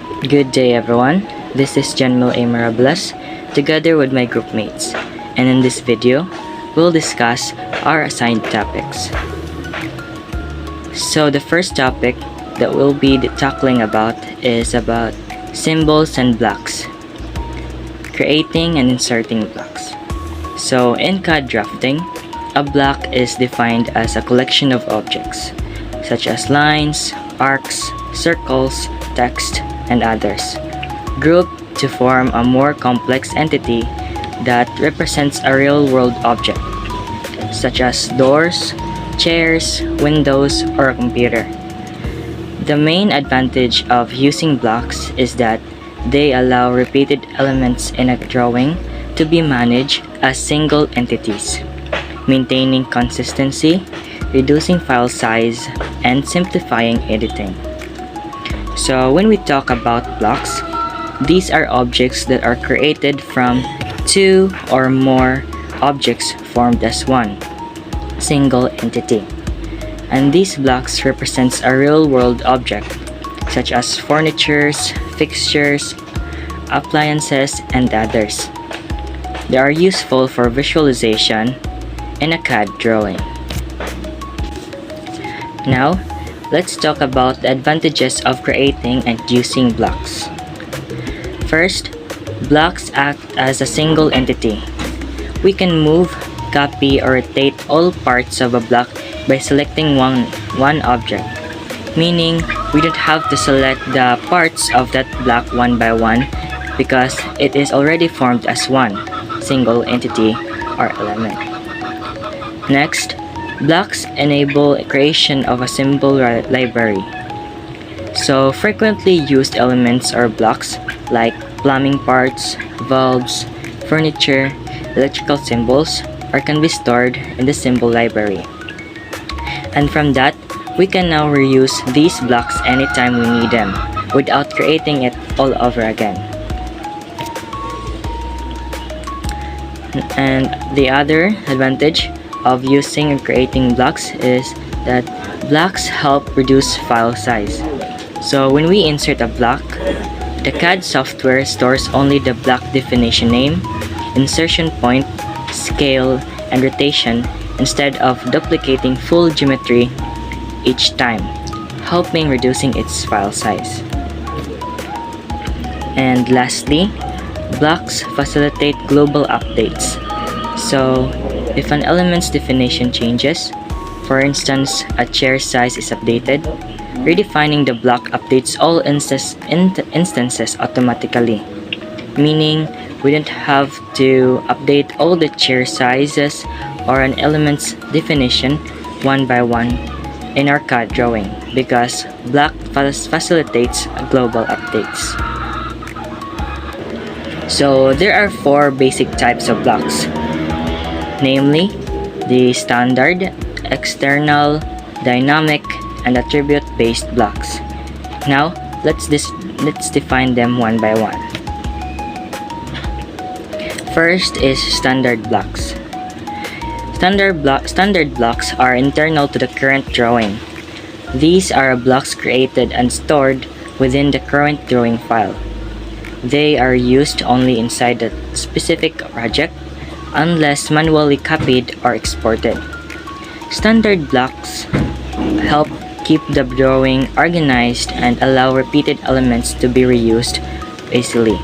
Good day everyone, this is Janmil A. Marables together with my group mates, and in this video, we'll discuss our assigned topics. So the first topic that we'll be tackling about is about symbols and blocks, creating and inserting blocks. So in CAD drafting, a block is defined as a collection of objects, such as lines, arcs, circles, text, and others, grouped to form a more complex entity that represents a real-world object, such as doors, chairs, windows, or a computer. The main advantage of using blocks is that they allow repeated elements in a drawing to be managed as single entities, maintaining consistency, reducing file size, and simplifying editing. So when we talk about blocks, these are objects that are created from two or more objects formed as one single entity. And these blocks represents a real-world object, such as furnitures, fixtures, appliances, and others. They are useful for visualization in a CAD drawing. Now, let's talk about the advantages of creating and using blocks. First, blocks act as a single entity. We can move, copy, or rotate all parts of a block by selecting one object, meaning we don't have to select the parts of that block one by one because it is already formed as one single entity or element. Next, blocks enable creation of a symbol library. So frequently used elements or blocks like plumbing parts, valves, furniture, electrical symbols can be stored in the symbol library. And from that, we can now reuse these blocks anytime we need them without creating it all over again. And the other advantage of using and creating blocks is that blocks help reduce file size. So when we insert a block, the CAD software stores only the block definition name, insertion point, scale, and rotation instead of duplicating full geometry each time, helping reducing its file size. And lastly, blocks facilitate global updates. So if an element's definition changes, for instance, a chair size is updated, redefining the block updates all instances automatically, meaning we don't have to update all the chair sizes or an element's definition one by one in our CAD drawing because block facilitates global updates. So there are four basic types of blocks, namely the standard, external, dynamic, and attribute-based blocks. Now, let's define them one by one. First is standard blocks. Standard blocks are internal to the current drawing. These are blocks created and stored within the current drawing file. They are used only inside the specific project unless manually copied or exported. Standard blocks help keep the drawing organized and allow repeated elements to be reused easily.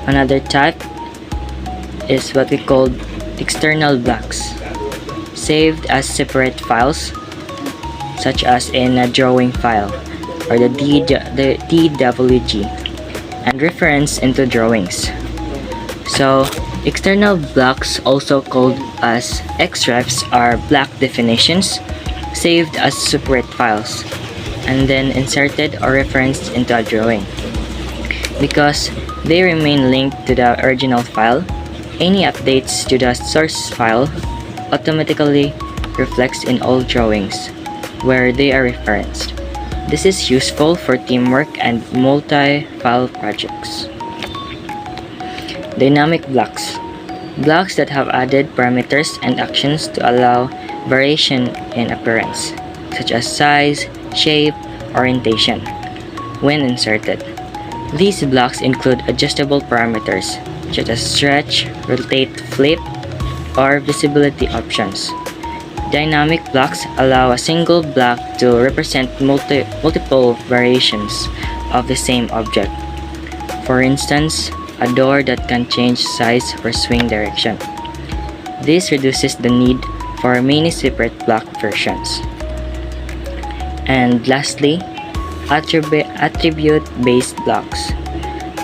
Another type is what we call external blocks, saved as separate files, such as in a drawing file or the DWG, and reference into drawings. So, external blocks, also called as XREFs, are block definitions saved as separate files and then inserted or referenced into a drawing. Because they remain linked to the original file, any updates to the source file automatically reflects in all drawings where they are referenced. This is useful for teamwork and multi-file projects. Dynamic blocks. Blocks that have added parameters and actions to allow variation in appearance, such as size, shape, orientation when inserted. These blocks include adjustable parameters such as stretch, rotate, flip, or visibility options. Dynamic blocks allow a single block to represent multiple variations of the same object. For instance, a door that can change size or swing direction. This reduces the need for many separate block versions. And lastly, attribute-based blocks.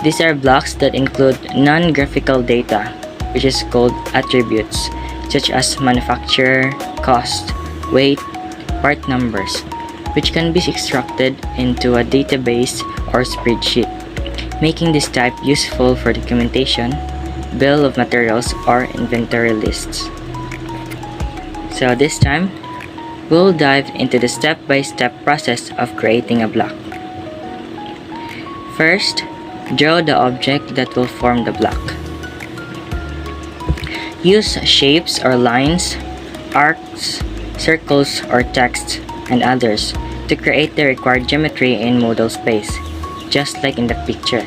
These are blocks that include non-graphical data, which is called attributes, such as manufacturer, cost, weight, part numbers, which can be extracted into a database or spreadsheet, making this type useful for documentation, bill of materials, or inventory lists. So this time, we'll dive into the step-by-step process of creating a block. First, draw the object that will form the block. Use shapes or lines, arcs, circles or text, and others to create the required geometry in model space, just like in the picture.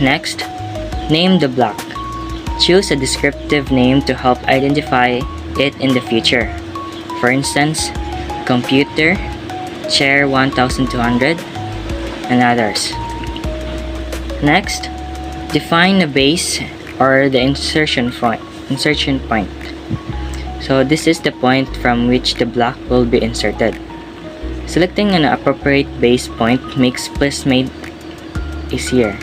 Next, name the block. Choose a descriptive name to help identify it in the future. For instance, computer, chair 1200, and others. Next, define the base or the insertion point. So this is the point from which the block will be inserted. Selecting an appropriate base point makes placement easier.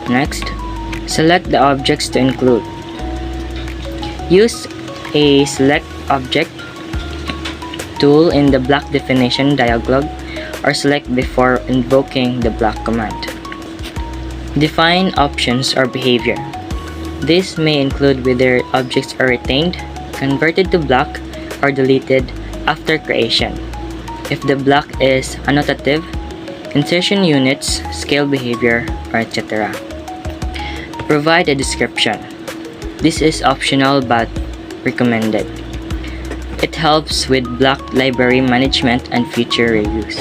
Next, select the objects to include. Use a Select Object tool in the block definition dialog or select before invoking the block command. Define options or behavior. This may include whether objects are retained, converted to block, or deleted after creation. If the block is annotative, insertion units, scale behavior, or etc. Provide a description. This is optional but recommended. It helps with block library management and future reviews.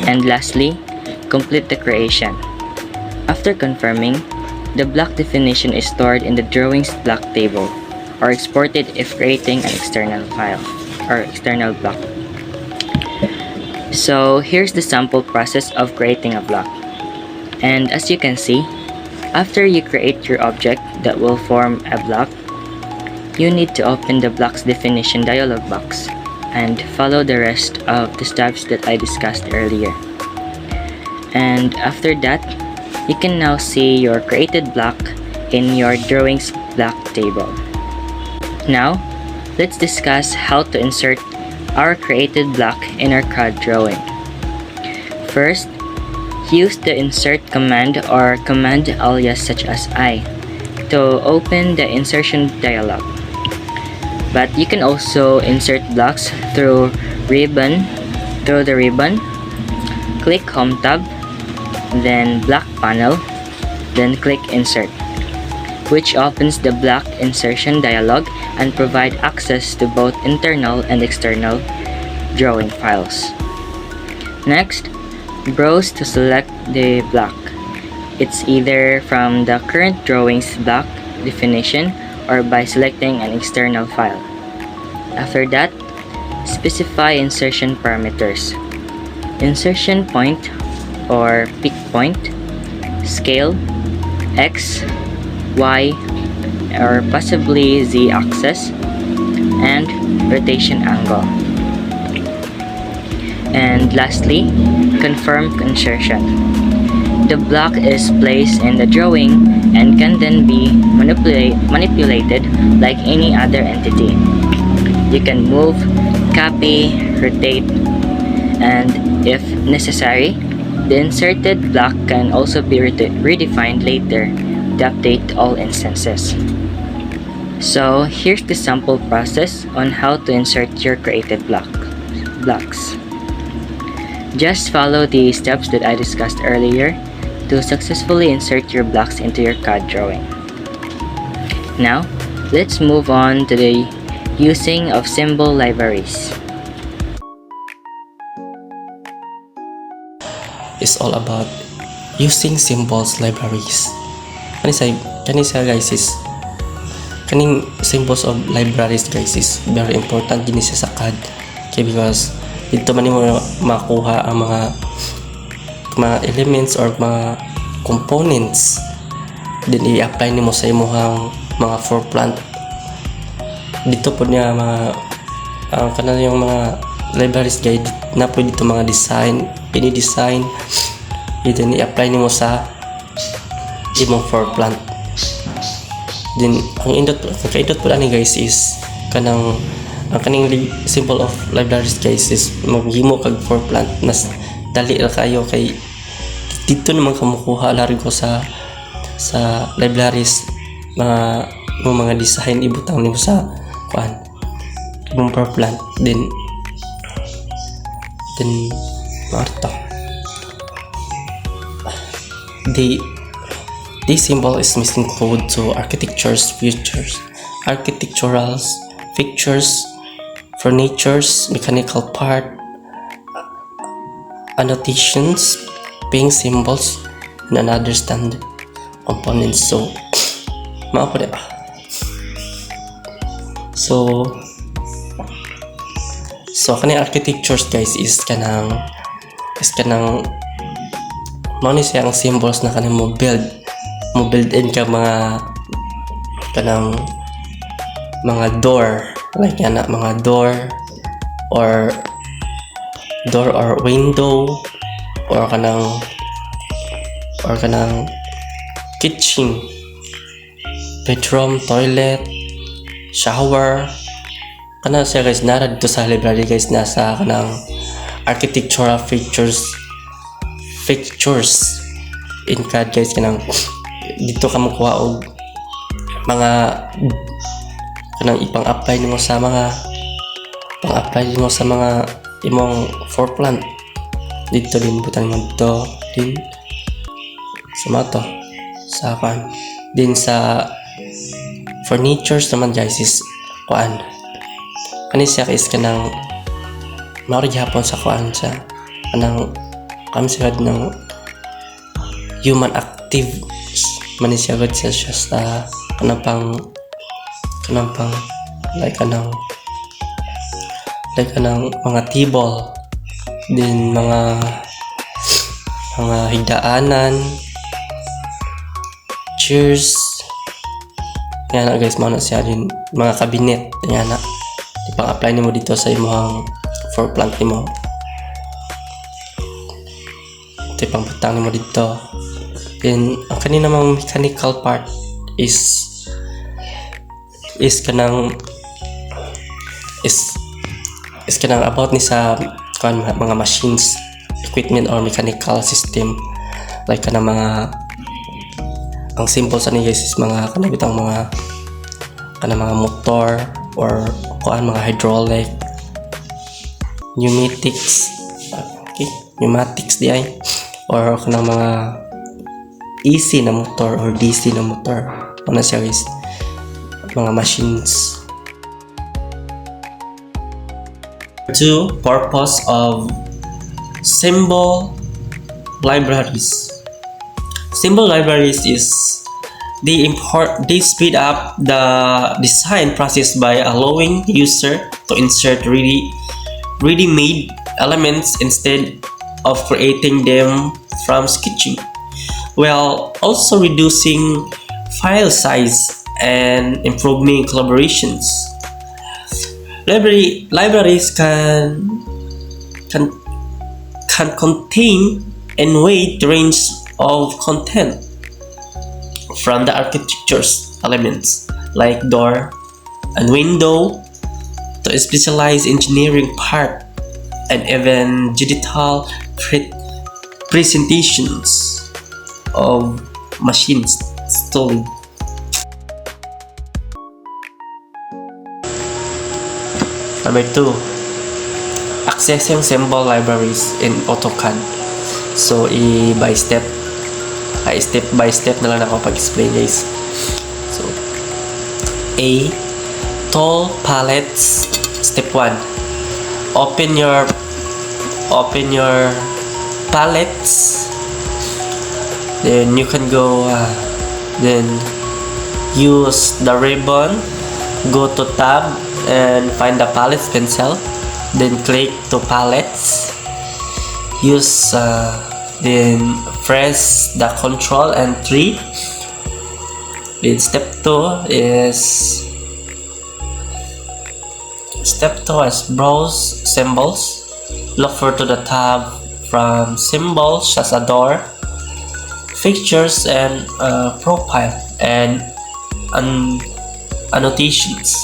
And lastly, complete the creation. After confirming, the block definition is stored in the drawings block table or exported if creating an external file or external block. So here's the sample process of creating a block. And as you can see, after you create your object that will form a block, you need to open the block's definition dialog box and follow the rest of the steps that I discussed earlier. And after that, you can now see your created block in your drawings block table. Now, let's discuss how to insert our created block in our CAD drawing. First, use the insert command or command alias such as I to open the insertion dialog. But you can also insert blocks through the ribbon, click Home tab, then Block panel, then click Insert, which opens the block insertion dialog and provide access to both internal and external drawing files. Next, browse to select the block. It's either from the current drawings block definition or by selecting an external file. After that, specify insertion parameters. Insertion point or pick point, scale, X, Y, or possibly Z axis, and rotation angle. And lastly, confirm insertion. The block is placed in the drawing and can then be manipulated like any other entity. You can move, copy, rotate, and if necessary, the inserted block can also be redefined later to update all instances. So here's the sample process on how to insert your created blocks. Just follow the steps that I discussed earlier to successfully insert your blocks into your CAD drawing. Now, Let's move on to the using of symbol libraries. It's all about using symbols libraries. Kanisa guys is kaning symbols of libraries guys is very important din sa CAD. Okay, because dito man mo makuha ang mga elements or mga components din i-apply nimo sa imong mga floor plan. Dito po niya mga kanang yung mga libraries guide na po dito mga design, any design ito i-apply nimo sa imong floor plan. Then ang kaindot po ani guys is ang kaning symbol of libraries guys is maghimo kag floor plan mas dali ra kayo kay dito naman kamukuha largo sa libraries mga design ibutang nimo sa imong floor plan. Then marto the symbol is missing code to architectural features, furnitures, mechanical part, annotations, ping symbols, and other standard components. So kani architectures guys is kanang mao ni siyang symbols na kanang mo build in ka mga kanang mga door like yan mga door or window or kanang kitchen, bedroom, toilet, shower. Kana siya guys nara dito sa library guys nasa kanang architectural features in CAD guys kanang dito ka makuha og mga kanang ipang-apply nimo sa mga imong floor plan. Dito din butang mo dito din sumato sa din sa furnitures naman guys is kani siya is kanang maori gyapon sa sa kanang siya ng human active man siya gud siya sa kanang pang like kanang mga table din mga higdaanan, chairs yan na guys, mao na siya din mga cabinet yan na ipang-apply nimo dito sa imong floor plan nimo. Ito ipang-butang nimo dito. Then ang kanina namang mechanical part is kanang about ni sa mga machines, equipment or mechanical system like kanang mga ang simple sa ni guys is mga kanang mga motor or mga hydraulic, pneumatics di ay or kanang mga AC na motor or DC na motor ano siya guys mga machines. Two purpose of symbol libraries. Symbol libraries is they speed up the design process by allowing the user to insert ready-made elements instead of creating them from sketching, while also reducing file size and improving collaborations. Libraries can contain and wide range of content from the architecture's elements like door and window to specialized engineering part and even digital presentations of machines stolen. Number 2, accessing symbol libraries in AutoCAD. So step by step na lang ako pag-explain guys. So A. Tool palettes. Step 1. Open your palettes. Then you can go then use the ribbon, go to tab and find the palette pencil, then click to palettes, use then press the Ctrl and 3. Then step 2 is browse symbols. Look for to the tab from symbols as a door, fixtures and profile and annotations.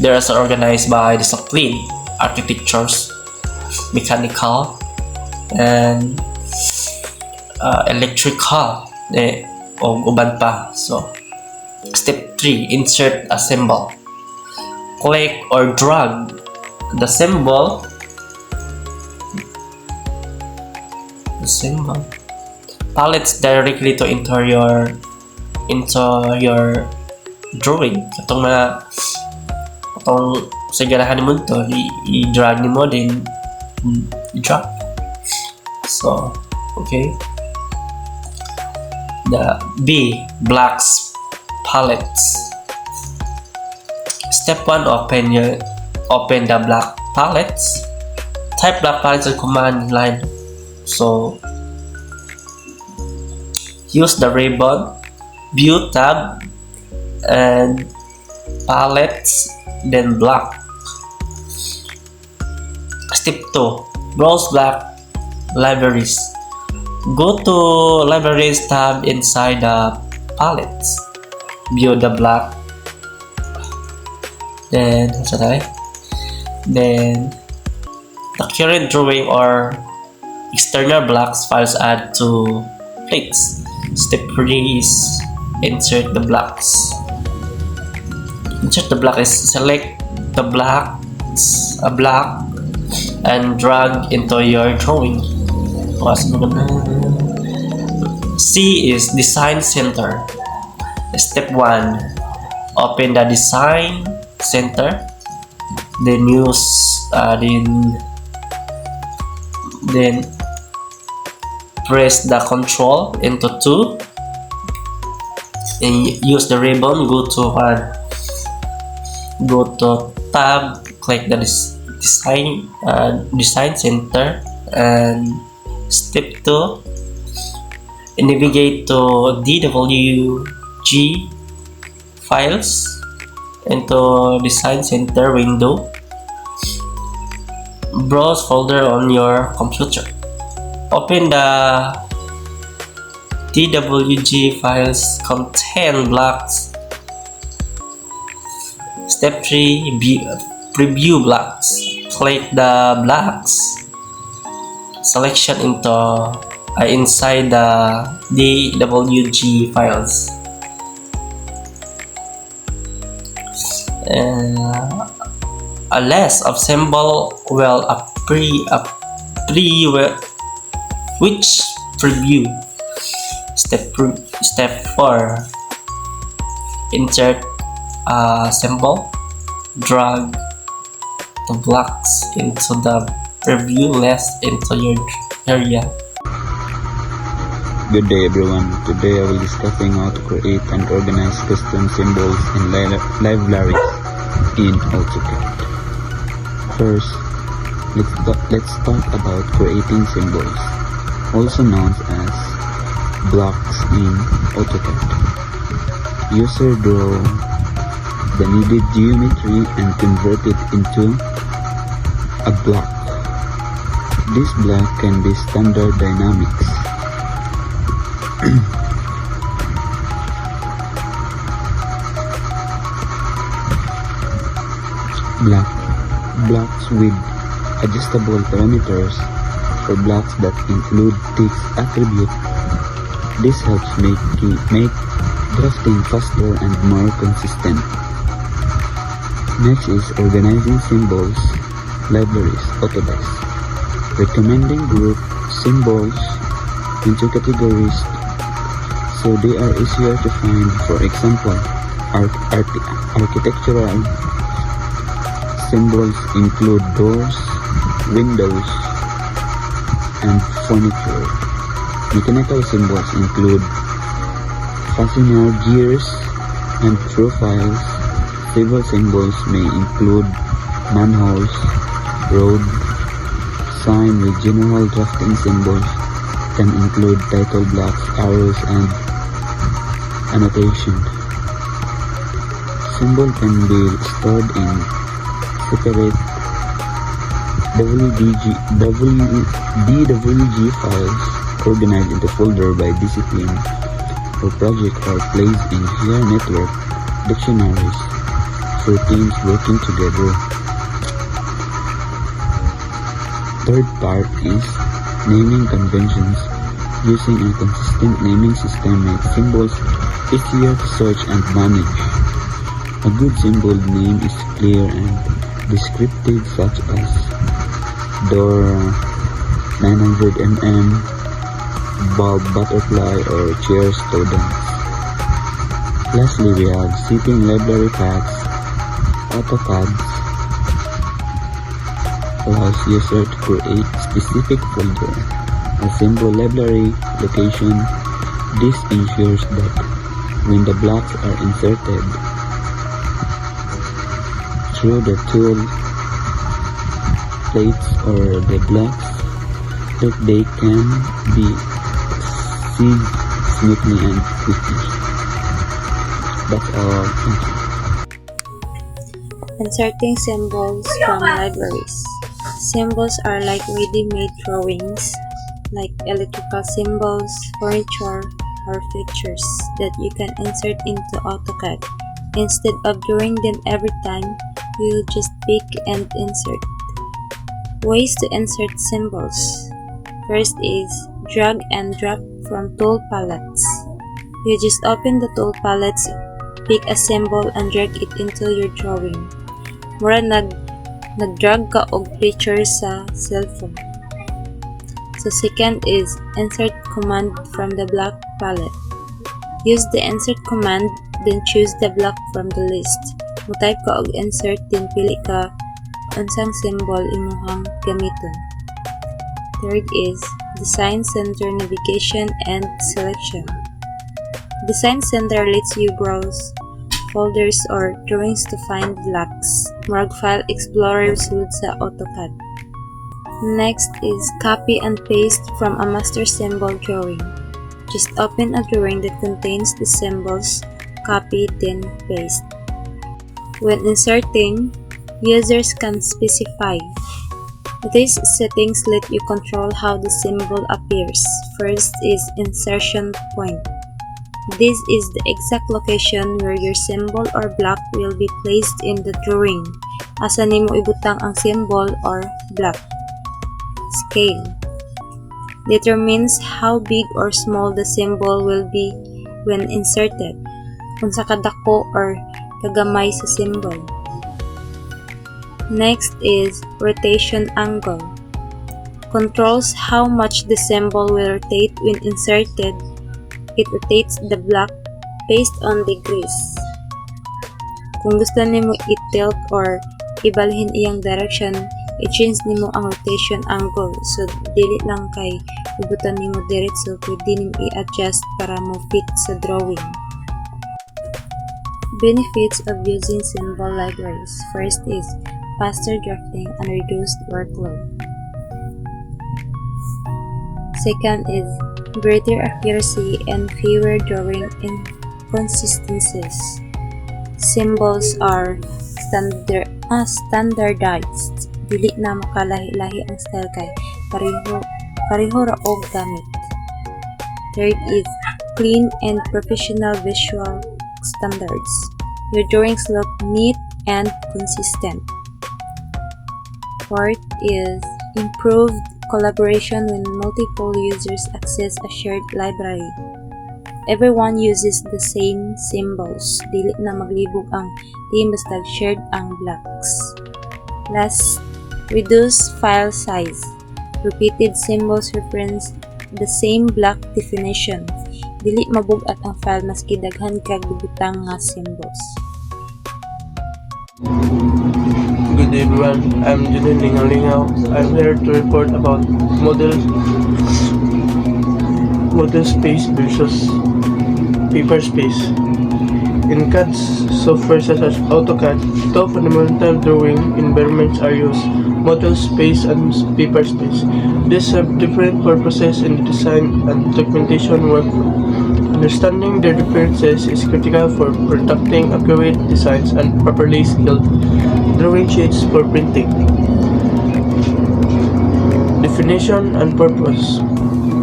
They are organized by discipline: architectures, mechanical, and electrical. O uban pa. So, step 3, insert a symbol. Click or drag the symbol. Palettes directly to into your drawing. Katong sa ganahan mo to, i-drag mo din i-drag. So, okay. The B, blacks palettes. Step 1, open the black palettes. Type black palettes in command line. So, use the ribbon, view tab, and palettes, then black. Step 2, browse black libraries. Go to libraries tab inside the palettes. View the black. Then the current drawing or external blacks files add to plates. Step 3 is insert the blacks. Insert the black is select the black and drag into your drawing. C is design center. Step 1, open the design center. Then use then press the Ctrl into 2 and use the ribbon. Go to tab, click the design center, and step 2, navigate to DWG files into design center window. Browse folder on your computer. Open the DWG files contain blocks. Step 3, preview blocks. Click the blocks selection inside the DWG files. A list of symbol will appear which preview. Step 4, insert a symbol. Drag the blocks into the preview list into your area. Good day everyone. Today I will be discussing how to create and organize custom symbols in libraries in AutoCAD. First, let's talk about creating symbols, also known as blocks in AutoCAD. User draw the needed geometry and convert it into a block. This block can be standard dynamics. Blocks with adjustable parameters for blocks that include text attribute. This helps make drafting faster and more consistent. Next is organizing symbols, libraries, AutoDesk. Recommending group symbols into categories so they are easier to find. For example, Architectural symbols include doors, windows, and furniture. Mechanical symbols include fastener gears and profiles. Civil symbols may include manholes, road, sign with general drafting symbols can include title blocks, arrows, and annotation. Symbol can be stored in separate DWG files, organized into folder by discipline or project, or placed in shared network dictionaries for teams working together. Third part is naming conventions. Using a consistent naming system makes symbols easier to search and manage. A good symbol name is clear and descriptive, such as door 900 bulb butterfly, or chair students. Lastly, we have setting library paths. AutoCAD allows user to create specific folder or symbol library location. This ensures that when the blocks are inserted through the tool plates or the blocks, that they can be accessed smoothly and quickly. That's all. Thank you. Inserting symbols from libraries. Symbols are like ready-made drawings, like electrical symbols, furniture, or pictures that you can insert into AutoCAD. Instead of drawing them every time, you just pick and insert. Ways to insert symbols. First is drag and drop from tool palettes. You just open the tool palettes, pick a symbol, and drag it into your drawing. Mura nag-drag ka og picture sa cellphone. So second is insert command from the block palette. Use the insert command, then choose the block from the list. Mo-type ka og insert, then pili ka unsang symbol imuhang gamiton. Third is design center navigation and selection. Design center lets you browse folders or drawings to find blocks. Murag file explorer sud sa AutoCAD. Next is copy and paste from a master symbol drawing. Just open a drawing that contains the symbols, copy, then paste. When inserting, users can specify. These settings let you control how the symbol appears. First is insertion point. This is the exact location where your symbol or block will be placed in the drawing. Asa nimo ibutang ang symbol or block. Scale determines how big or small the symbol will be when inserted. Unsa kadako or kagamay sa symbol. Next is rotation angle. Controls how much the symbol will rotate when inserted. It rotates the block based on degrees. Kung gusto nimo i-tilt or ibalhin iyang direction, i-change nimo ang rotation angle. So, dili lang kay ibutan nimo diretso, pwede nimo i-adjust para mo fit sa drawing. Benefits of using symbol libraries. First is faster drafting and reduced workload. Second is greater accuracy and fewer drawing inconsistencies. Symbols are standardized. Dili na makalahi-lahi ang style kay pareho ra og gamit. Third is clean and professional visual standards. Your drawings look neat and consistent. Fourth is improved collaboration when multiple users access a shared library. Everyone uses the same symbols. Dili na maglibog ang team basta shared ang blocks. Last, reduce file size. Repeated symbols reference the same block definition. Dili mabugat ang file maski daghan kag butang nga symbols. Good day everyone, I'm Junin Lingaw. I'm here to report about model space versus paper space. In CAD software such as AutoCAD, two fundamental drawing environments are used: model space and paper space. These serve different purposes in the design and documentation workflow. Understanding their differences is critical for protecting accurate designs and properly skilled drawing sheets for printing. Definition and purpose.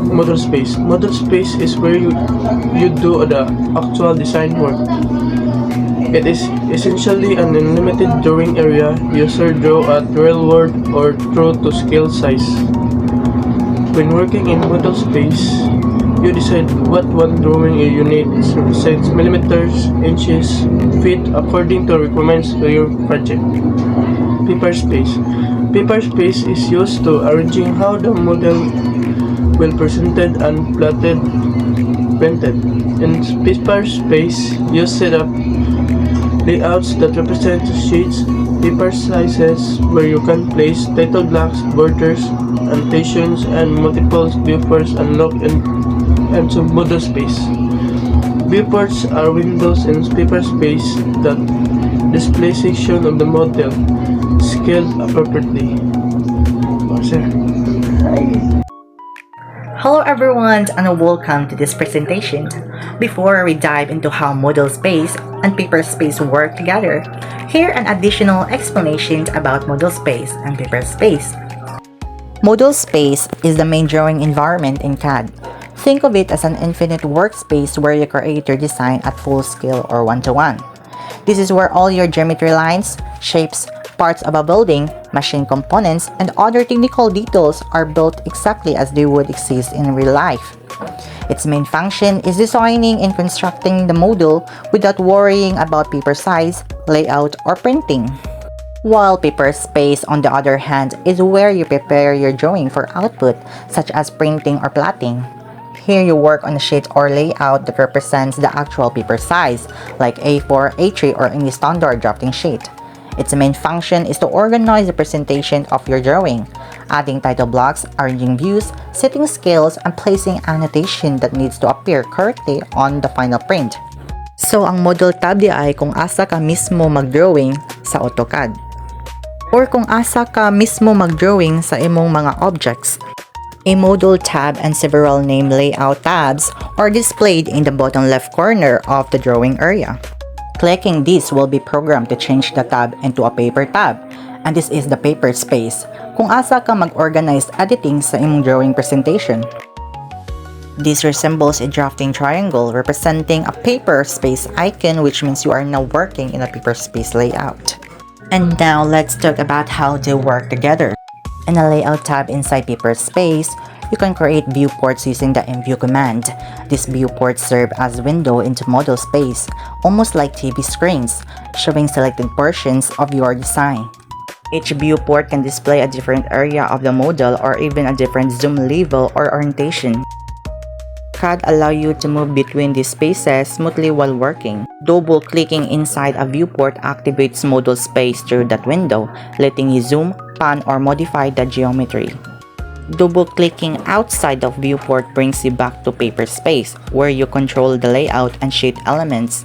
Model space. Model space is where you do the actual design work. It is essentially an unlimited drawing area. User draw at real world or true to scale size. When working in model space, you decide what one drawing unit represents: millimeters, inches, feet, according to requirements of your project. Paper space. Paper space is used to arranging how the model will presented and printed. In paper space, you set up layouts that represent sheets, paper sizes where you can place title blocks, borders, annotations, and multiple viewports unlock into model space. Viewports are windows in paper space that display sections of the model scaled appropriately. Hello everyone and welcome to this presentation. Before we dive into how model space and paper space work together, here are additional explanations about model space and paper space. Model space is the main drawing environment in CAD. Think of it as an infinite workspace where you create your design at full scale or one-to-one. This is where all your geometry lines, shapes, parts of a building, machine components, and other technical details are built exactly as they would exist in real life. Its main function is designing and constructing the model without worrying about paper size, layout, or printing. While paper space, on the other hand, is where you prepare your drawing for output, such as printing or plotting. Here you work on a sheet or layout that represents the actual paper size, like A4, A3, or any standard drafting sheet. Its main function is to organize the presentation of your drawing, adding title blocks, arranging views, setting scales, and placing annotation that needs to appear correctly on the final print. So, ang model tab di ay kung asa ka mismo mag-drawing sa AutoCAD, or kung asa ka mismo mag-drawing sa imong mga objects. A model tab and several name layout tabs are displayed in the bottom left corner of the drawing area. Clicking this will be programmed to change the tab into a paper tab, and this is the paper space, kung asa ka mag-organize editing sa imong drawing presentation. This resembles a drafting triangle representing a paper space icon, which means you are now working in a paper space layout. And now let's talk about how they work together. In a layout tab inside paper space, you can create viewports using the mview command. These viewports serve as window into model space, almost like TV screens, showing selected portions of your design. Each viewport can display a different area of the model or even a different zoom level or orientation. CAD allows you to move between these spaces smoothly while working. Double-clicking inside a viewport activates model space through that window, letting you zoom, pan, or modify the geometry. Double-clicking outside of viewport brings you back to paper space, where you control the layout and sheet elements.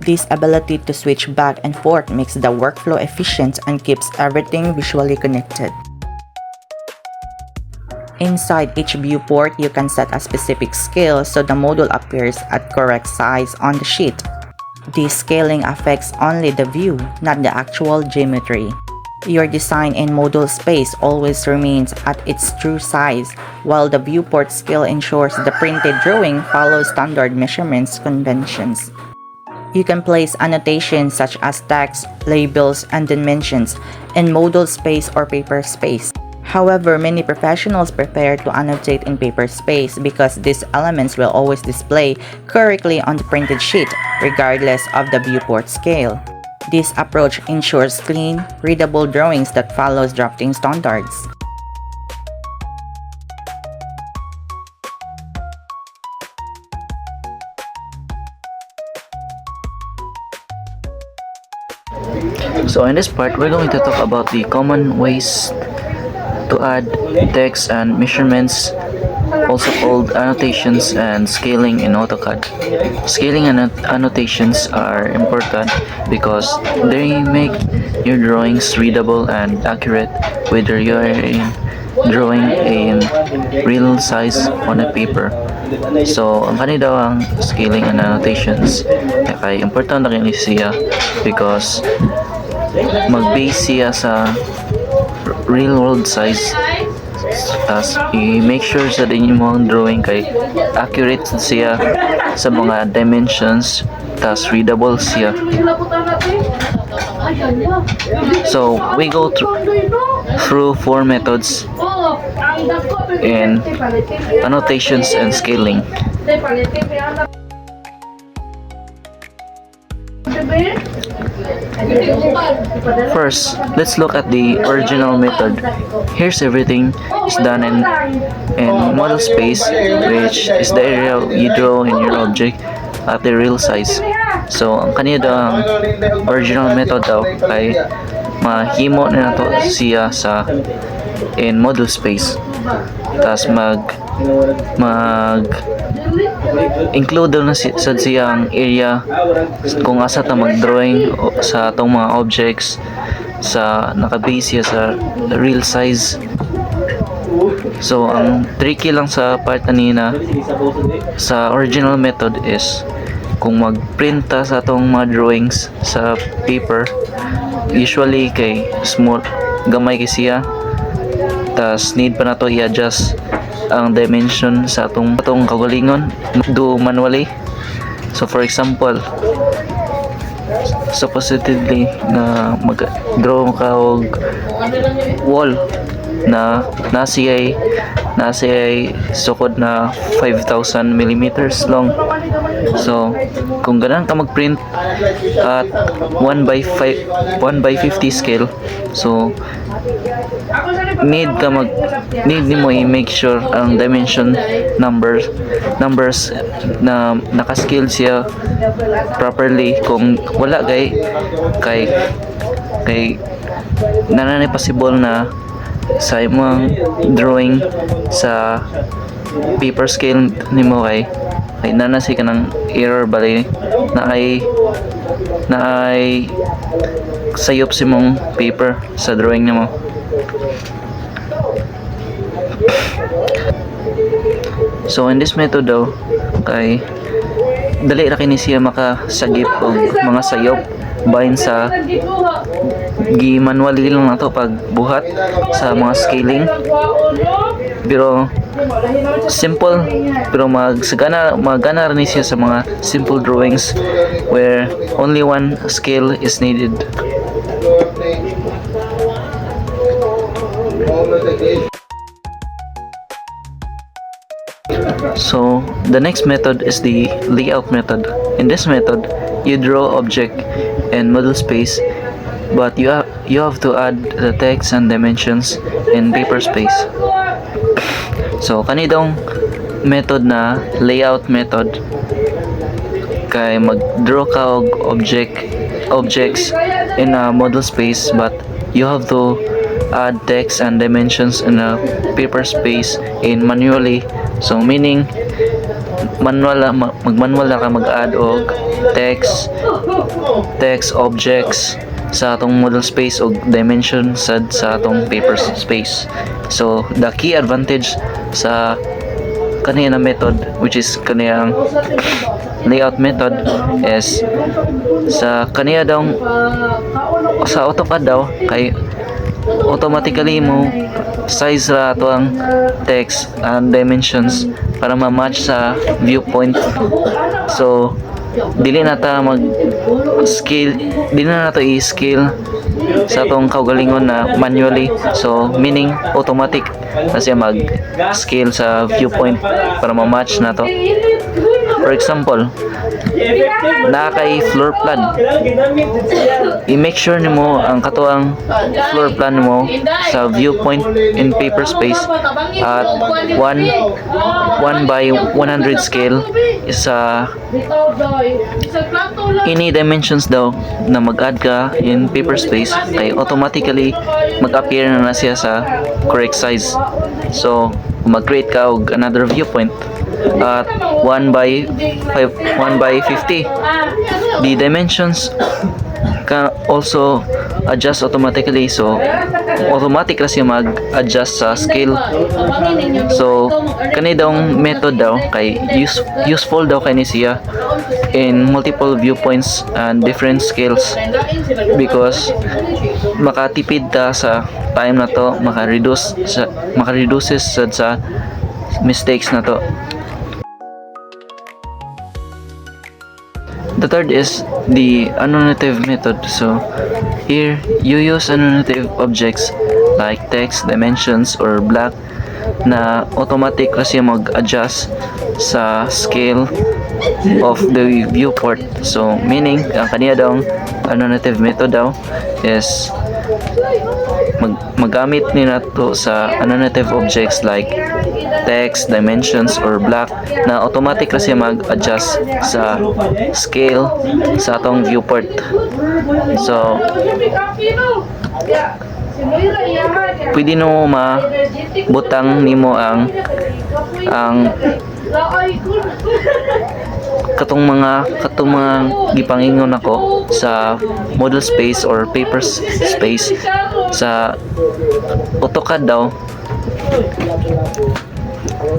This ability to switch back and forth makes the workflow efficient and keeps everything visually connected. Inside each viewport, you can set a specific scale so the model appears at correct size on the sheet. This scaling affects only the view, not the actual geometry. Your design in model space always remains at its true size, while the viewport scale ensures the printed drawing follows standard measurements conventions. You can place annotations such as text, labels, and dimensions in model space or paper space. However, many professionals prefer to annotate in paper space because these elements will always display correctly on the printed sheet, regardless of the viewport scale. This approach ensures clean, readable drawings that follows drafting standards. So in this part, we're going to talk about the common ways to add text and measurements, also called annotations and scaling in AutoCAD. Scaling and annotations are important because they make your drawings readable and accurate, whether you are drawing in real size on a paper. So, ang kani daw ang scaling and annotations kay important na kini siya because mag-base siya sa real world size, tas i-make sure sa din yung drawing kay accurate siya sa mga dimensions, tas readable siya. So we go through 4 methods in annotations and scaling. First, let's look at the original method. Here's everything is done in model space, which is the area you draw in your object at the real size. So, ang kaniya daw ang original method daw kay mahimo na nato siya sa in model space. Tas mag include daw na sad siya ang area kung asa ta mag-drawing sa atong mga objects sa nakabase siya sa real size. So ang tricky lang sa part kanina sa original method is kung mag-print ta sa atong mga drawings sa paper, usually kay small gamay kay siya, tas need pa na to i-adjust ang dimension sa atong kagalingon do manually. So for example, supposedly na mag-draw ka og wall na nasiyay sukod na 5,000 millimeters long. So kung ganun ka mag-print at 1/50 scale, so need mo i-make sure ang dimension numbers na naka-scale siya properly. Kung wala kay nanay possible na sa imong drawing sa paper scale nimo kay nanasi ka ng error balay na ay sayop si mong paper sa drawing nimo. So in this method daw kay dali ra kini siya makasagip og mga sayop bahin sa gi-manually lang nato pagbuhat sa mga scaling, pero simple, pero magana rin siya sa mga simple drawings where only one scale is needed. So the next method is the layout method. In this method, you draw object and model space, but you have to add the text and dimensions in paper space. So kani dong method na layout method kay mag-draw ka og objects in a model space, but you have to add text and dimensions in a paper space in manually. So meaning manual ka mag-add og text objects sa atong model space og dimension sa atong paper space. So the key advantage sa kaniya na method, which is kaniyang layout method, is sa kaniya daw sa AutoCAD daw kay automatically mo size ra ato ang text and dimensions para ma-match sa viewpoint. So dili na ta i-scale sa atong kaugalingon na manually. So meaning automatic na siya mag-scale sa viewpoint para ma-match na to. For example, na kay floor plan. I-make sure nimo ang katuang floor plan mo sa viewpoint in paper space at 1 by 100 scale sa any dimensions daw na mag-add ka in paper space kay automatically mag-appear na siya sa correct size. So mag-create ka og another viewpoint at 1 by 50. The dimensions can also adjust automatically, so automatic ra siya mag-adjust sa scale. So kani daw method daw kay useful daw kay ni siya in multiple viewpoints and different scales because makatipid ta sa time na to, maka-reduces sa mistakes na to. The third is the annotative method. So here you use annotative objects like text, dimensions, or block na automatic kasi mag-adjust sa scale of the viewport. So meaning ang kaniya daw annotative method daw is magamit ni nato sa annotative objects like text, dimensions, or block na automatic kasi mag-adjust sa scale sa atong viewport. So pwede no mabutang nimo ang katong mga gipangingon ako sa model space or paper space sa AutoCAD daw.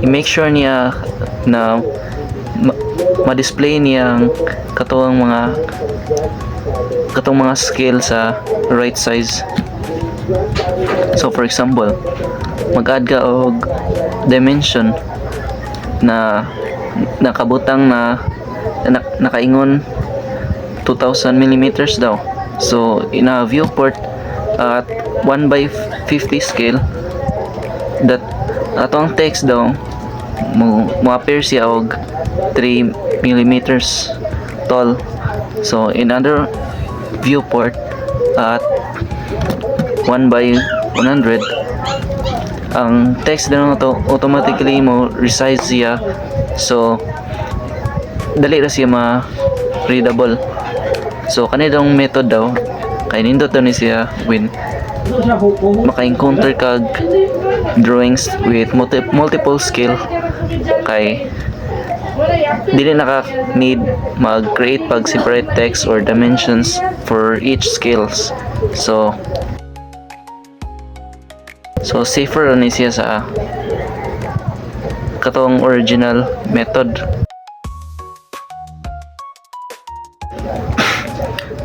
I-make sure niya na ma-display niya ang katong mga scale sa right size. So for example, mag-add ka og dimension na nakabutang na nakaingon 2000 millimeters daw. So in a viewport at 1 by 50 scale, that atong text daw mo appear siya og 3 millimeters tall. So in other viewport at 1 by 100, ang text na to automatically mo resize siya, so dali ra siya ma-readable. So kanidong method daw kay nindot daw ni siya when maka-encounter kag drawings with multiple scale kay dili naka-need mag-create pag separate text or dimensions for each scales. So safer ni siya sa katong original method.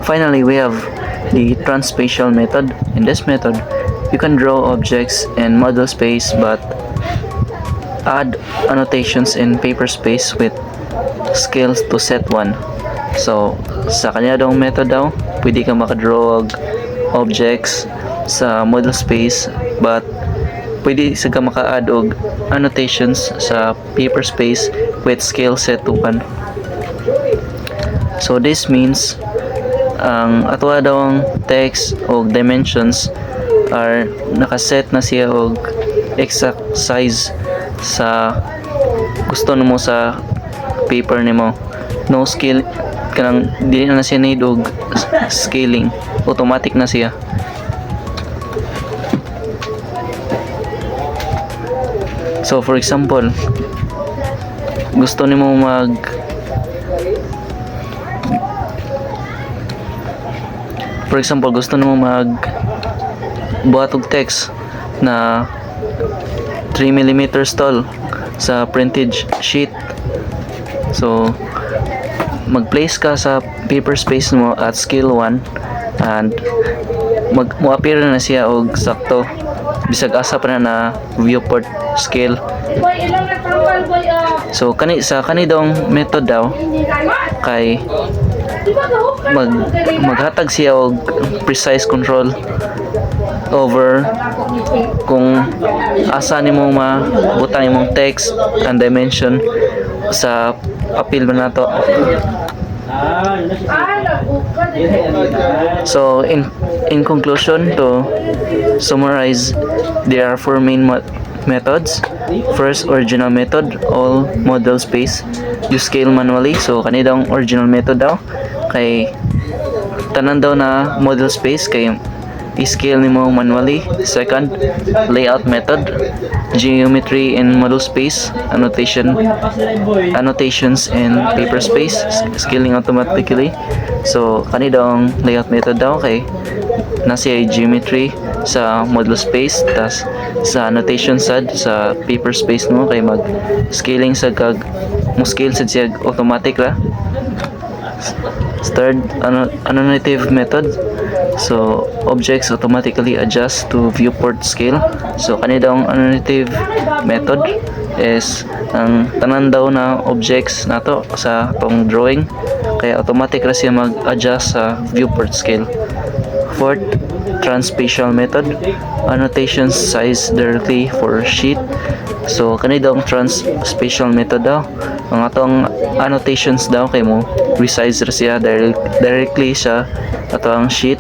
Finally, we have the transspatial method. In this method, you can draw objects in model space but add annotations in paper space with scales to set 1. So sa kanya daw method daw, pwede ka makadraw og objects sa model space but pwede sa ka maka-add og annotations sa paper space with scale set to 1. So this means ang atwa daw ang text o dimensions are nakaset na siya og exact size sa gusto nimo sa paper nimo. No scale kanang dili na siya need og scaling, automatic na siya. So for example, gusto nimo buhat og text na 3 millimeters tall sa printed sheet. So mag-place ka sa paper space mo at scale 1 and mo-appear na siya og sakto bisag asa pa na viewport scale. So sa kanidong method daw kay maghatag siya og precise control over kung asa nimo mabutang imong text and dimension sa papel man nato. So in conclusion, to summarize, there are four main methods. First, original method, all model space you scale manually. So kanidang original method daw kay tanan daw na model space kay i-scale nimo manually. Second, layout method, geometry in model space, annotations in paper space, scaling automatically. So kani daw ang layout method daw kay nasa geometry sa model space, tas sa annotation sad sa paper space mo kay mag scaling sa kag mo scale sad siya automatic ra. Third, annotative method, so objects automatically adjust to viewport scale. So kani daw ang annotative method is ang tanan daw na objects nato sa tong drawing kaya automatic ra siya mag-adjust sa viewport scale. Fourth, transspatial method, annotations size directly for sheet. So kani daw ang transspatial method daw ang atong annotations daw kay mo resize ra siya directly sa atong sheet.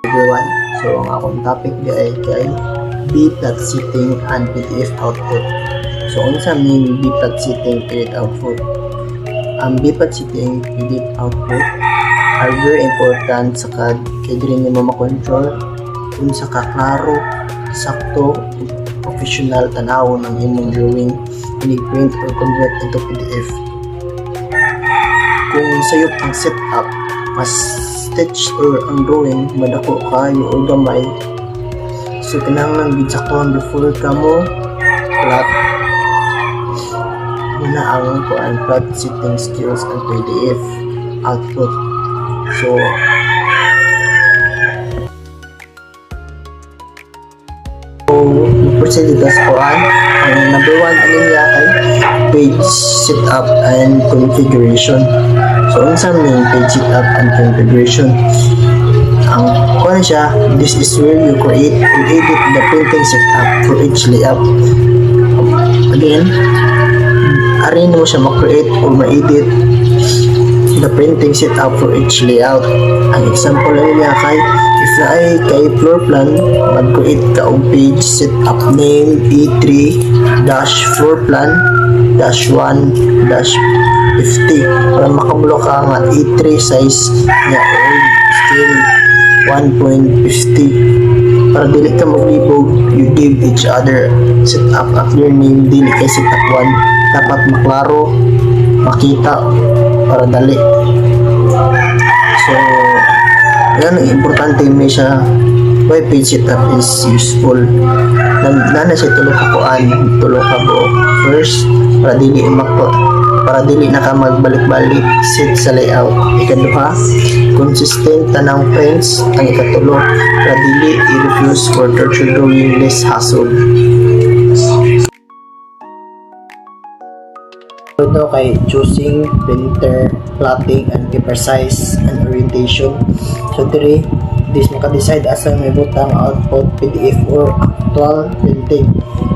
Everyone, so ang akong topic di ay kay B-plot setting and PDF output. So unsa may B-plot setting PDF output? Ang B-plot setting PDF output are very important sa CAD kay diri nimo makontrol unsa ka klaro, sakto, professional tanaw ng imong drawing ini-print or convert into PDF. Kung sayop ang setup, mas sketch or ang drawing madako kayo o gamay, so kinahanglan gid sakton before ka mo plot muna ang kuan plot setting skills and PDF output. So proceed with this kuan. Ang number 1 anin niya kay page setup and configuration. So unsa may page setup and configuration? Ang kuan siya, this is where you create or edit the printing setup for each layout. Again, arin mo siya ma-create or ma-edit the printing setup for each layout. Ang example niya kay if na ay kay floor plan, mag-create ka og page setup name E3-floor plan -1-50 para makabulo ka nga E3 size niya or scale 1.50 para dili ka maglibog. You give each other setup after name, dili kay setup 1 dapat maklaro, makita para dali. So yan ang importante may siya why page setup is useful. Nana siya tulong ka kuan, tulong ka buo. First, para dili na ka magbalik-balik set sa layout. Ikaduha, consistent tanang prints. Ang ikatulo, para dili i-refuse for torture drawing less hassle. Ito kay choosing printer, plotting, and paper size and orientation. So 3, this maka-decide asa may butang output PDF or actual printing.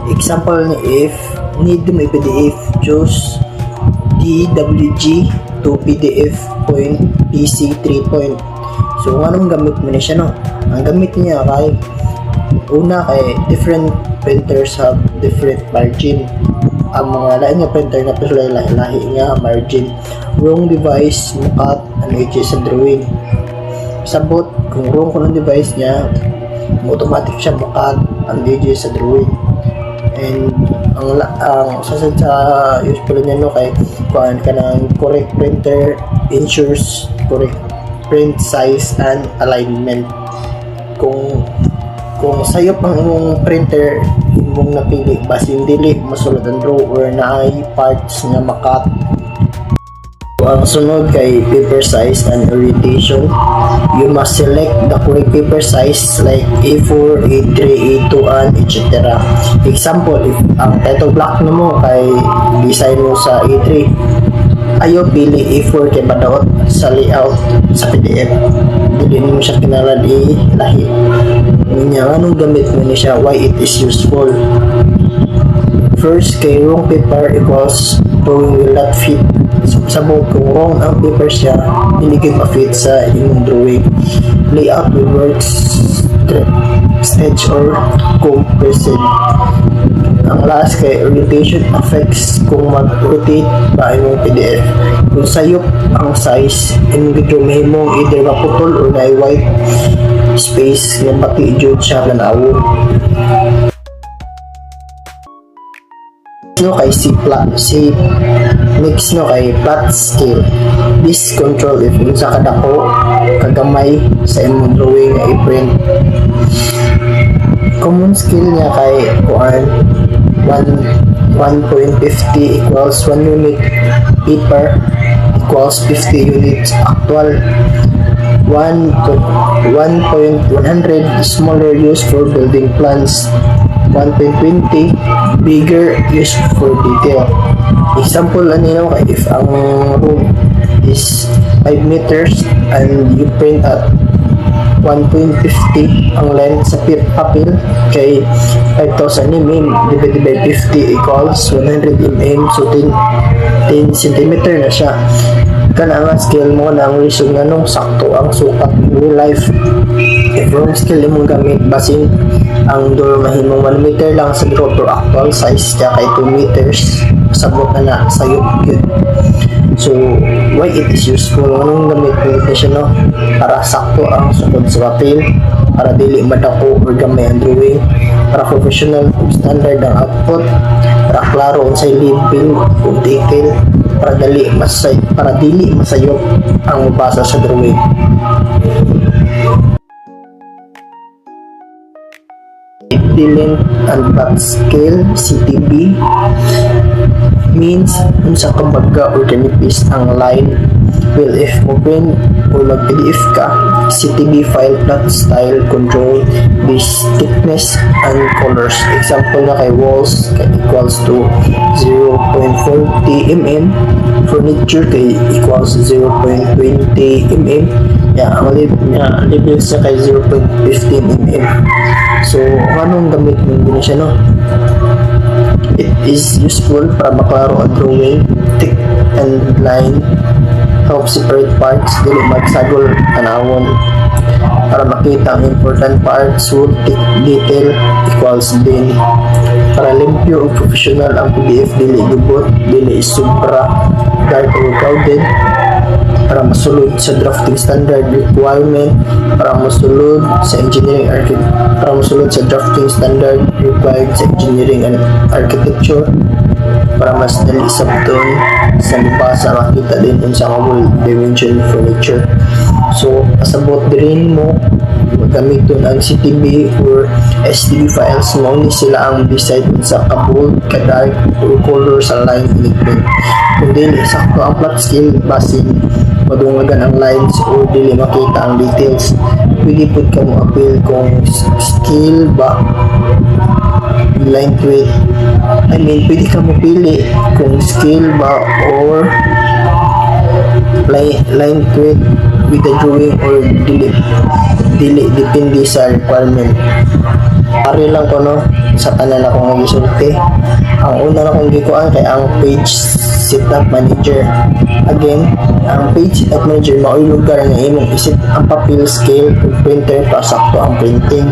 Example ni if need may PDF, choose DWG to PDF point PC 3 point. So anong gamit mo na siya no? Ang gamit niya kay una kay different printers have different margin. Ang mga lain nga printer na pero lahi nga margin. Wrong device mukat ang edges sa drawing. Sabot kung wrong ko ng device niya, automatic siya mukat ang edges sa drawing. And ang sasad sa useful niya no kay kuan ka ng correct printer ensures correct print size and alignment. Kung sayop ang imong printer imong napili basin dili masulod ang draw or naay parts nga makat. Ang sunod kay paper size and orientation. You must select the correct paper size like A4, A3, A2, and etc. Example, if ang title block mo kay design mo sa A3, Ayaw pili A4 kay madaot sa layout sa PDF. Dili mo siya kinahanglan ilahi. Niya anong gamit mo ni siya, why it is useful. First, kay wrong paper equals drawing will not fit. Sabot kung wrong ang paper siya, hindi kayo ma-fit sa inyong drawing. Layout will work stretch or compressed. Ang last kay orientation affects kung mag-rotate ba imong PDF. Kung sayop ang size, imong video mahimong either maputol or na white space nga pati jud siya nanawon. No kay si mix no kay flat scale. This control if unsa kadako kagamay sa imong drawing nga i-print. Common scale niya kay kuan 1.50 equals 1 unit paper equals 50 units actual. 1.100 smaller used for building plans. 1.20 bigger used for detail. Example ano if ang room is 5 meters and you print at 1.50 ang length sa papel kay 5,000 mm divided by 50 equals 100 mm, so 10 cm na siya. Kana nga scale mo na ang reason nga nung sakto ang sukat in real life. If wrong scale imong gamit basin ang door mahimong 1 meter lang sa draw pero actual size niya kay 2 meters sabot na sayop yun. So why it is useful, anong gamit mo siya no, para sakto ang sukod sa papel, para dili madako or gamay ang drawing, para professional standard ang output, para klaro unsay label ug detail, para dili masayop ang mabasa sa drawing. Length and flat scale CTB means unsa ka baga or kanipis ang line. Well, if mo print or mag-PDF ka, CTB file flat style control this thickness and colors. Example na kay walls equals to 0.40 mm, furniture kay equals 0.20 mm. Ang labels niya kay 0.15 mm. So, anong gamit mo din siya no? It is useful para maklaro ang drawing, thick and line, help separate parts, dili magsagol tanawon, para makita ang important parts, wood, thick, detail, equals din. Para limpyo o professional ang PDF, dili gubot, dili sobra, dark or crowded, para masulod sa drafting standard requirement, para masulod sa drafting standard required sa engineering and architecture, para mas dali sabton sa mabasa makita din sa whole dimension furniture. So pasabot din mo gamiton ang CTB or STB files mo ni sila ang decide sa ka-bold, ka-dark or color sa line element. Kung dili sakto ang flat scale basin madungagan ang lines o dili makita ang details, pwede po ka mo appeal kung scale ba line width. Pwede ka mo pili kung scale ba or line width with the drawing or dili depende sa requirement. Pare lang ko no sa tanan akong gisulti. Ang una na kong gikuan kay ang page setup manager. Again, ang page setup manager mao'y lugar nga imong iset ang papel, scale ug printer para sakto ang printing.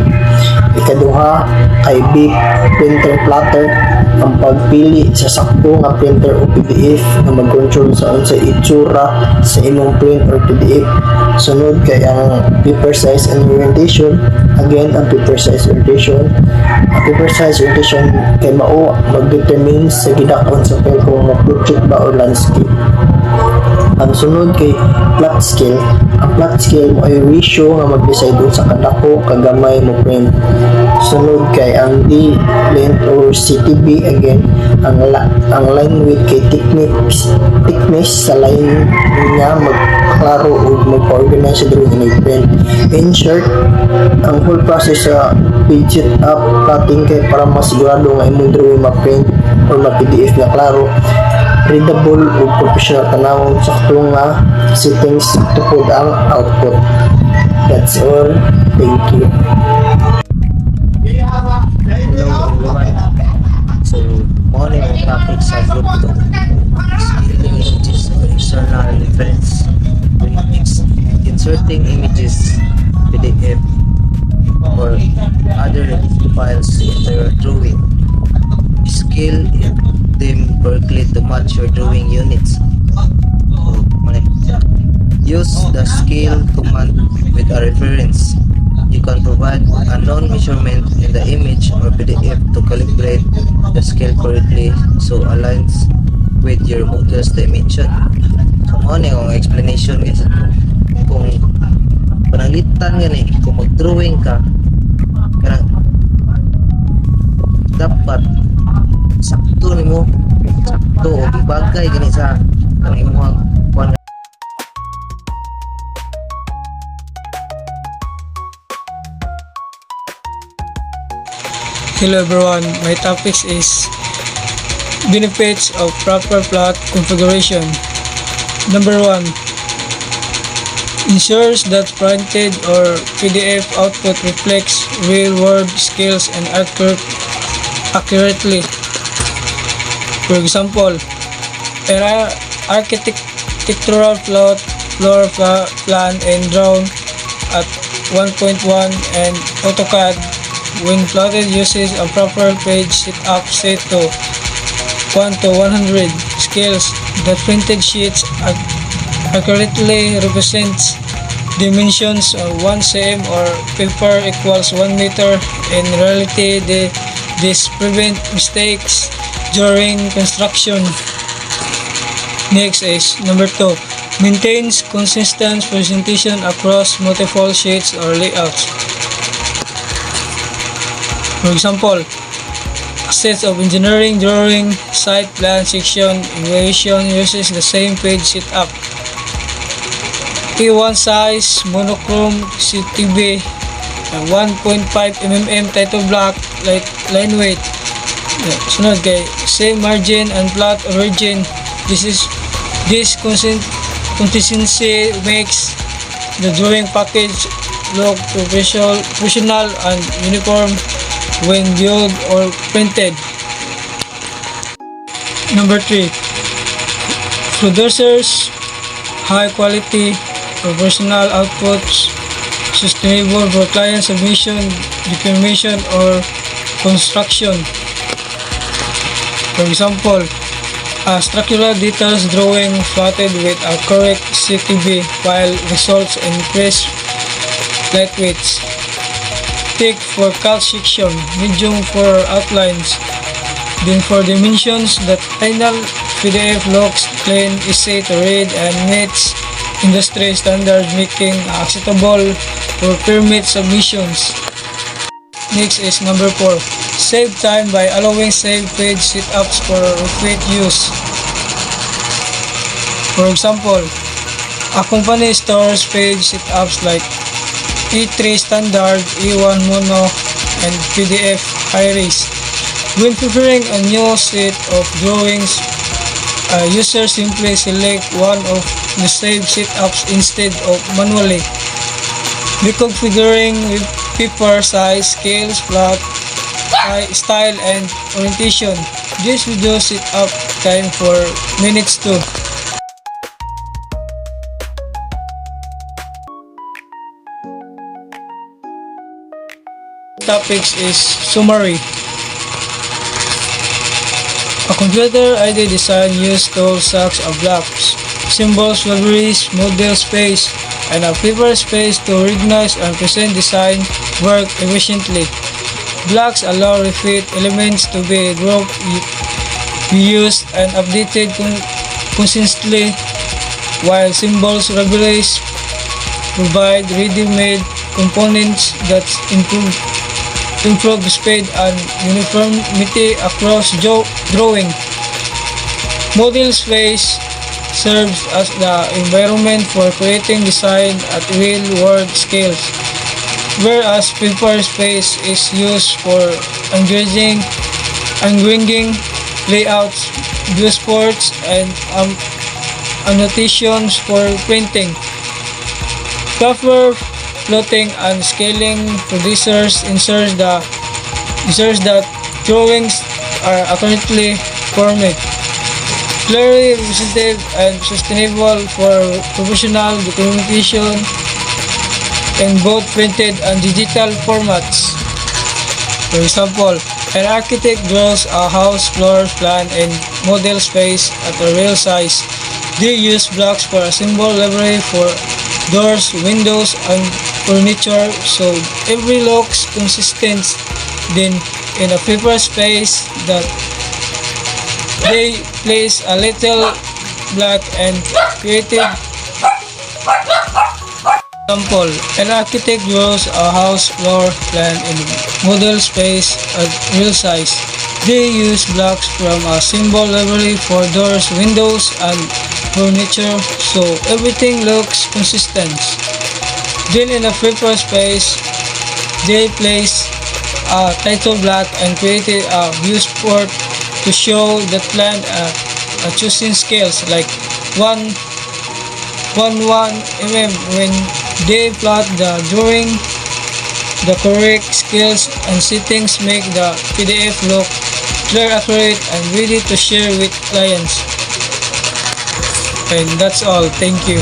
Ikaduha kay big printer plotter, ang pagpili sa sakto nga printer o PDF na mag-control sa unsay itsura sa imong print or PDF. Sunod kay ang paper size and orientation. Again, ang paper size orientation. Ang paper size orientation kay mao mag-determine sa gidakon sa file kung portrait ba o landscape. Ang sunod kay flat scale. Ang flat scale mo ay ratio nga mag-decide sa kadako kagamay mo print. Sunod kay ang D length or CTB. Again, ang line width kay thickness sa line niya magklaro o mag-organize sa drawing ng print. In short, ang whole process sa page setup plotting kay para masigurado nga imong drawing ma-print or ma-PDF na klaro. readable ug professional tanawon sakto nga settings tupod ang output. That's all. Thank you. Hello everyone. So, morning ang topic sa group to. Scaling images or external reference when inserting images, PDF, or other files into your drawing. Scale them correctly to match your drawing units. Use the scale command with a reference. You can provide a known measurement in the image or PDF to calibrate the scale correctly so aligns with your model's dimension. So, ano yung explanation is kung pananglitan yan kung mag-drawing ka, dapat sakto ni mo, sakto o ibagay gani sa kanimong kuan. Hello everyone, my topic is benefits of proper plot configuration. Number 1, ensures that printed or PDF output reflects real-world skills and accurately. For example, an architectural floor plan and drawn at 1.1 and AutoCAD when plotted uses a proper page setup set to 1 to 100 scales. The printed sheets accurately represents dimensions of 1 cm or paper equals 1 meter. In reality, this prevent mistakes during construction. Next is number 2. Maintains consistent presentation across multiple sheets or layouts. For example, a set of engineering drawing, site plan section, evaluation uses the same page setup. A1 size, monochrome, CTB, 1.5 mm title block, line weight. Sunod kay same margin and plot origin. This consistency makes the drawing package look professional and uniform when viewed or printed. Number 3, produces high quality professional outputs sustainable for client submission, decommission, or construction. For example, a structural details drawing plotted with a correct CTB file results in crisp lightweights. Thick for cut section, medium for outlines. Then for dimensions, the final PDF looks clean, easy to read, and meets industry standard, making acceptable for permit submissions. Next is number 4. Save time by allowing save page setups for repeat use. For example, a company stores page setups like E3 standard, E1 mono, and PDF high-res. When preparing a new set of drawings, a user simply select one of the saved setups instead of manually reconfiguring with paper size, scales, plot, style, and orientation. This reduces setup time for minutes too. Topics is summary. A computer-aided design uses tools such as blocks, symbols, libraries, model space, and a paper space to recognize and present design work efficiently. Blocks allow repeat elements to be grouped, reused, and updated consistently, while symbols, libraries provide ready-made components that improve speed and uniformity across drawing. Model space serves as the environment for creating design at real-world scales, whereas paper space is used for engaging layouts, viewports, and annotations for printing. Software plotting and scaling producers ensures that drawings are accurately formatted, clearly representative, and sustainable for professional documentation in both printed and digital formats. For example, an architect draws a house floor plan and model space at a real size. They use blocks for a symbol library for doors, windows, and furniture, so every looks consistent. Then, in a paper space that they place a little black and creative. Example, an architect draws a house floor plan in model space at real size. They use blocks from a symbol library for doors, windows, and furniture, so everything looks consistent. Then in a paper space, they place a title block and created a viewport to show the plan at choosing scales like 1 mm. When they plot the drawing, the correct scales and settings make the PDF look clear, accurate, and ready to share with clients. And that's all. Thank you.